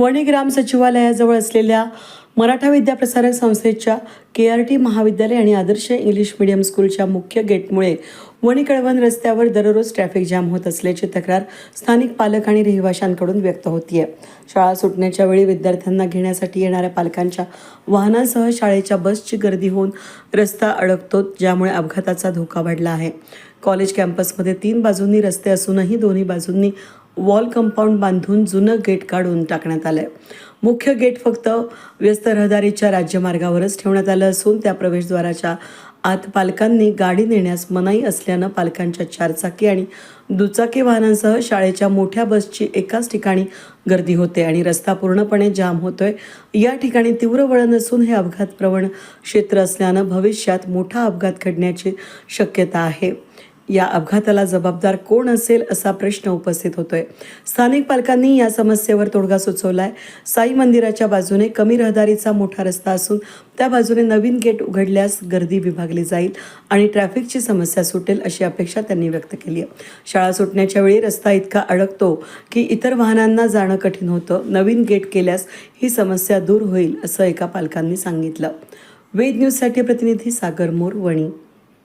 वणी ग्राम सचिवालयाजवळ असलेल्या मराठा विद्याप्रसारक संस्थेच्या KRT महाविद्यालय आणि आदर्श इंग्लिश मीडियम स्कूलच्या मुख्य गेटमुळे वणी कळवण रस्त्यावर दररोज ट्रॅफिक जाम होत असल्याची तक्रार स्थानिक पालक आणि रहिवाशांकडून व्यक्त होतीये। शाळा सुटण्याच्या वेळी विद्यार्थ्यांना घेण्यासाठी येणाऱ्या पालकांच्या वाहनांसह शाळेच्या बसची गर्दी होऊन रस्ता अडकतो, ज्यामुळे अपघाताचा धोका वाढला आहे। कॉलेज कॅम्पसमध्ये 3 बाजूंनी रस्ते असूनही दोन्ही बाजूंनी वॉल कंपाऊंड बांधून जुनं गेट काढून टाकण्यात आलंय। मुख्य गेट फक्त व्यस्त रहदारीच्या राज्यमार्गावरच ठेवण्यात आलं असून त्या प्रवेशद्वाराच्या आत पालकांनी गाडी नेण्यास मनाई असल्यानं पालकांच्या 4 चाकी आणि दुचाकी वाहनांसह शाळेच्या मोठ्या बसची एकाच ठिकाणी गर्दी होते आणि रस्ता पूर्णपणे जाम होतोय। या ठिकाणी तीव्र वळण असून हे अपघातप्रवण क्षेत्र असल्यानं भविष्यात मोठा अपघात घडण्याची शक्यता आहे। या अपघाताला जबाबदार कोण असेल असा प्रश्न उपस्थित होतोय। स्थानिक पालकांनी या समस्येवर तोडगा सुचवलाय। साई मंदिराच्या बाजूने कमी रहदारीचा मोठा रस्ता असून त्या बाजूने नवीन गेट उघडल्यास गर्दी विभागली जाईल आणि ट्रॅफिकची समस्या सुटेल अशी अपेक्षा त्यांनी व्यक्त केली आहे। शाळा सुटण्याच्या वेळी रस्ता इतका अडकतो की इतर वाहनांना जाणं कठीण होतं। नवीन गेट केल्यास ही समस्या दूर होईल असं एका पालकांनी सांगितलं। वेद न्यूजसाठी प्रतिनिधी सागर मोर, वणी।